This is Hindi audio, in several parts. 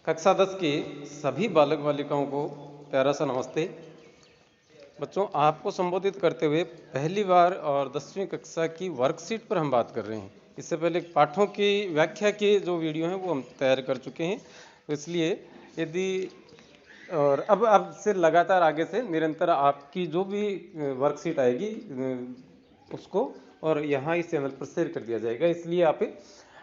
कक्षा 10 के सभी बालक बालिकाओं को प्यारा सा नमस्ते। बच्चों, आपको संबोधित करते हुए पहली बार और 10वीं कक्षा की वर्कशीट पर हम बात कर रहे हैं। इससे पहले पाठों की व्याख्या के जो वीडियो हैं वो हम तैयार कर चुके हैं, तो इसलिए यदि और अब से लगातार आगे से निरंतर आपकी जो भी वर्कशीट आएगी उसको और यहाँ इस चैनल पर शेयर कर दिया जाएगा, इसलिए आप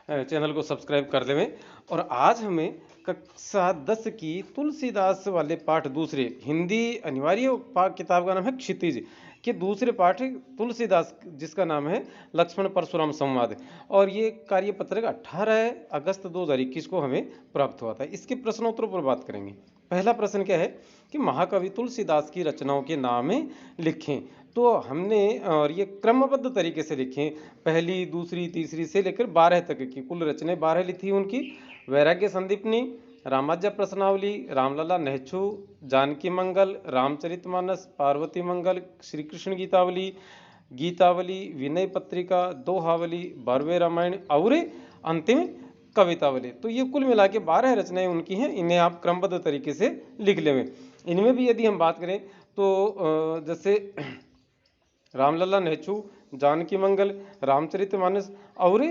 चैनल को सब्सक्राइब कर लें। और आज हमें कक्षा 10 की तुलसीदास वाले पाठ दूसरे हिंदी अनिवार्य किताब का नाम है क्षितिज के दूसरे पाठ तुलसीदास जिसका नाम है लक्ष्मण परशुराम संवाद, और ये कार्यपत्रक 18 अगस्त 2021 को हमें प्राप्त हुआ था। इसके प्रश्नोत्तरों पर बात करेंगे। पहला प्रश्न क्या है कि महाकवि तुलसीदास की रचनाओं के नाम लिखें। तो हमने और ये क्रमबद्ध तरीके से लिखें, पहली दूसरी तीसरी से लेकर 12 तक की कुल रचनाएं 12 लिखी उनकी। वैराग्य संदीपनी, रामाज्य प्रश्नावली, रामलला नेहछू, जानकी मंगल, रामचरितमानस, पार्वती मंगल, श्री कृष्ण गीतावली, गीतावली, विनय पत्रिका, दोहावली, बारहवें रामायण और अंतिम कवितावली। तो ये कुल मिला के 12 रचनाएं उनकी हैं। इन्हें आप क्रमबद्ध तरीके से लिख लें। इनमें भी यदि हम बात करें तो जैसे रामलला नेहछू, जानकी मंगल, रामचरितमानस और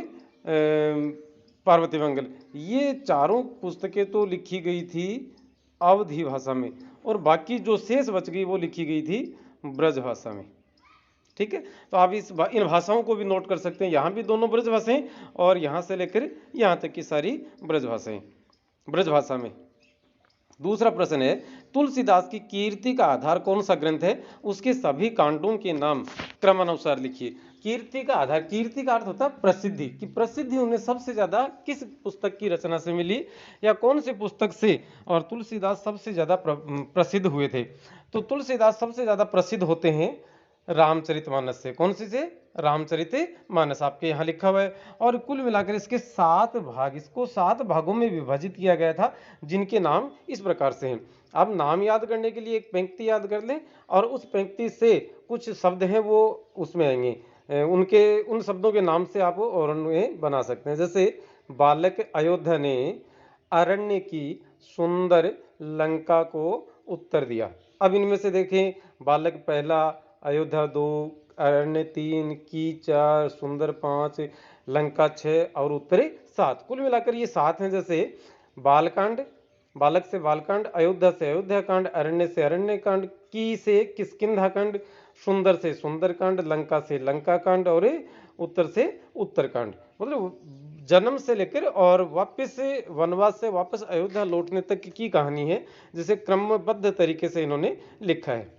पार्वती मंगल, ये चारों पुस्तकें तो लिखी गई थी अवधी भाषा में, और बाकी जो शेष बच गई वो लिखी गई थी ब्रज भाषा में। ठीक है, तो आप इन भाषाओं को भी नोट कर सकते हैं। यहाँ भी दोनों ब्रज भाषाएं और यहाँ से लेकर यहाँ तक की सारी ब्रज भाषाएं ब्रज भाषा में। दूसरा प्रश्न है, तुलसीदास की कीर्ति का आधार कौन सा ग्रंथ है? उसके सभी कांडों के नाम क्रमानुसार लिखिए। कीर्ति का आधार, कीर्ति का अर्थ होता है प्रसिद्धि, कि प्रसिद्धि उन्हें सबसे ज्यादा किस पुस्तक की रचना से मिली या कौन से पुस्तक से, और तुलसीदास सबसे ज्यादा प्रसिद्ध हुए थे। तो तुलसीदास सबसे ज्यादा प्रसिद्ध होते हैं रामचरितमानस से। कौन सी से? रामचरितमानस, आपके यहाँ लिखा हुआ है। और कुल मिलाकर इसके 7 भाग, इसको 7 भागों में विभाजित किया गया था, जिनके नाम इस प्रकार से हैं। आप नाम याद करने के लिए एक पंक्ति याद कर लें, और उस पंक्ति से कुछ शब्द हैं वो उसमें आएंगे, उनके उन शब्दों के नाम से आप और उन्हें बना सकते हैं। जैसे बालक अयोध्या ने अरण्य की सुंदर लंका को उत्तर दिया। अब इनमें से देखें, बालक पहला, अयोध्या 2, अरण्य 3, की 4, सुंदर 5, लंका 6 और उत्तरे 7। कुल मिलाकर ये 7 हैं। जैसे बालकांड, बालक से बालकांड, अयोध्या से अयोध्या कांड, अरण्य से अरण्य कांड, की से किष्किंधा कांड, सुंदर से सुंदरकांड, लंका से लंका कांड और उत्तर से उत्तरकांड। मतलब जन्म से लेकर और वापस वनवास से वापस अयोध्या लौटने तक की कहानी है, जिसे क्रमबद्ध तरीके से इन्होंने लिखा है।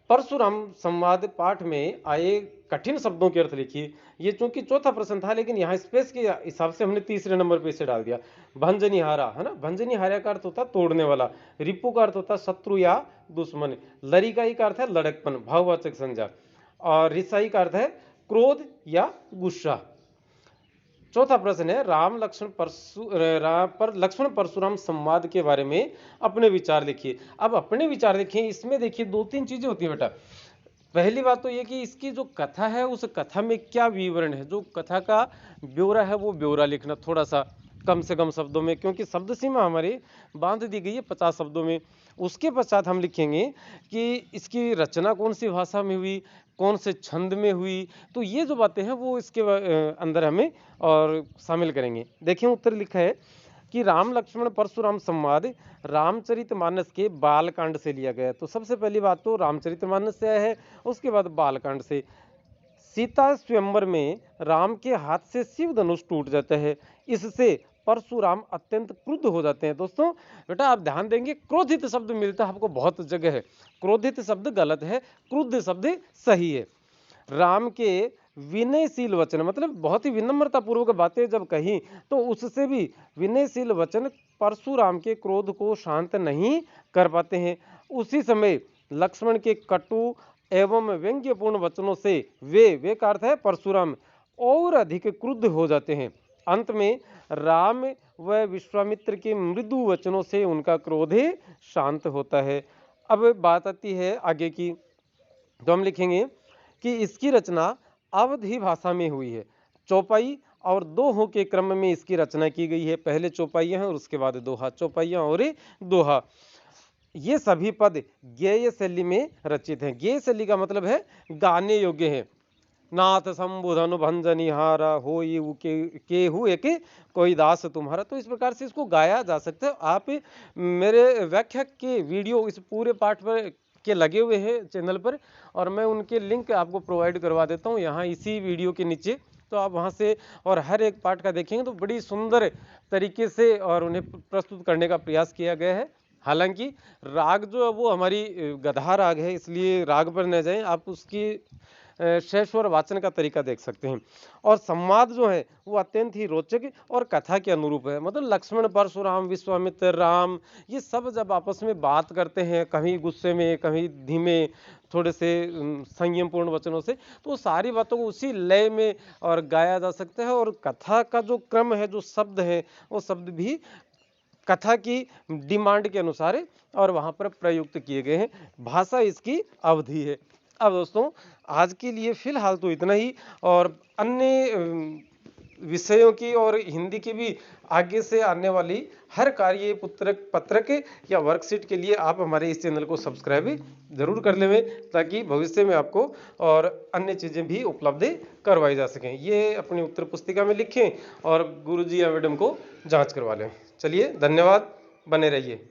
परशुराम संवाद पाठ में आए कठिन शब्दों के अर्थ लिखिए। ये चूंकि चौथा प्रश्न था, लेकिन यहाँ स्पेस के हिसाब से हमने तीसरे नंबर पे इसे डाल दिया। भंजनिहारा है ना, भंजनिहारा का अर्थ होता है तोड़ने वाला, रिपु का अर्थ होता है शत्रु या दुश्मन, लरिकाई का अर्थ है लड़कपन, भाववाचक संज्ञा, और रिसाई का अर्थ है क्रोध या गुस्सा। चौथा प्रश्न है, लक्ष्मण परशुराम संवाद के बारे में अपने विचार लिखिए। अब अपने विचार लिखिए, इसमें देखिए 2-3 चीजें होती है बेटा। पहली बात तो ये कि इसकी जो कथा है उस कथा में क्या विवरण है, जो कथा का ब्यौरा है वो ब्यौरा लिखना थोड़ा सा कम से कम शब्दों में, क्योंकि शब्द सीमा हमारी बांध दी गई है 50 शब्दों में। उसके पश्चात हम लिखेंगे कि इसकी रचना कौन सी भाषा में हुई, कौन से छंद में हुई। तो ये जो बातें हैं वो इसके अंदर हमें और शामिल करेंगे। देखिए उत्तर लिखा है कि राम लक्ष्मण परशुराम संवाद रामचरितमानस के बालकांड से लिया गया। तो सबसे पहली बात तो रामचरितमानस से आया है, उसके बाद बालकांड से। सीता स्वयंवर में राम के हाथ से शिव धनुष टूट जाता है, इससे परशुराम अत्यंत क्रुद्ध हो जाते हैं। दोस्तों बेटा आप ध्यान देंगे, क्रोधित शब्द मिलता है आपको बहुत जगह है, क्रोधित शब्द गलत है, क्रुद्ध शब्द सही है। राम के विनयशील वचन, मतलब बहुत ही विनम्रता पूर्वक बातें जब कही, तो उससे भी विनयशील वचन परशुराम के क्रोध को शांत नहीं कर पाते हैं। उसी समय लक्ष्मण के कटु एवं व्यंग्यपूर्ण वचनों से वे का अर्थ है परशुराम और अधिक क्रुद्ध हो जाते हैं। अंत में राम व विश्वामित्र के मृदु वचनों से उनका क्रोध शांत होता है। अब बात आती है आगे की, तो हम लिखेंगे कि इसकी रचना अवधी भाषा में हुई है। चौपाई और दोहों के क्रम में इसकी रचना की गई है। पहले चौपाइयाँ हैं और उसके बाद दोहा, चौपाइयाँ और दोहा। ये सभी पद गेय शैली में रचित हैं। गेय शैली का मतलब है गाने योग्य है। नाथ संबोधन भंजनिहारा हो केहू एक कोई दास तुम्हारा। तो इस प्रकार से इसको गाया जा सकता है। आप मेरे व्याख्या के वीडियो इस पूरे पाठ पर के लगे हुए हैं चैनल पर, और मैं उनके लिंक आपको प्रोवाइड करवा देता हूँ यहाँ इसी वीडियो के नीचे। तो आप वहाँ से और हर एक पाठ का देखेंगे तो बड़ी सुंदर तरीके से और उन्हें प्रस्तुत करने का प्रयास किया गया है। हालांकि राग जो है वो हमारी गधा राग है, इसलिए राग पर न जाएं, आप उसकी शेषवर वाचन का तरीका देख सकते हैं। और संवाद जो है वो अत्यंत ही रोचक और कथा के अनुरूप है। मतलब लक्ष्मण परशुराम विश्वामित्र राम, ये सब जब आपस में बात करते हैं, कहीं गुस्से में कहीं धीमे थोड़े से संयमपूर्ण वचनों से, तो सारी बातों को उसी लय में और गाया जा सकता है। और कथा का जो क्रम है, जो शब्द है, वो शब्द भी कथा की डिमांड के अनुसार है और वहां पर प्रयुक्त किए गए हैं। भाषा इसकी अवधि है। अब दोस्तों आज के लिए फिलहाल तो इतना ही, और अन्य विषयों की और हिंदी की भी आगे से आने वाली हर कार्य पत्रक या वर्कशीट के लिए आप हमारे इस चैनल को सब्सक्राइब जरूर कर लें, ताकि भविष्य में आपको और अन्य चीज़ें भी उपलब्ध करवाई जा सकें। ये अपनी उत्तर पुस्तिका में लिखें और गुरुजी या मैडम को जांच करवा लें। चलिए, धन्यवाद, बने रहिए।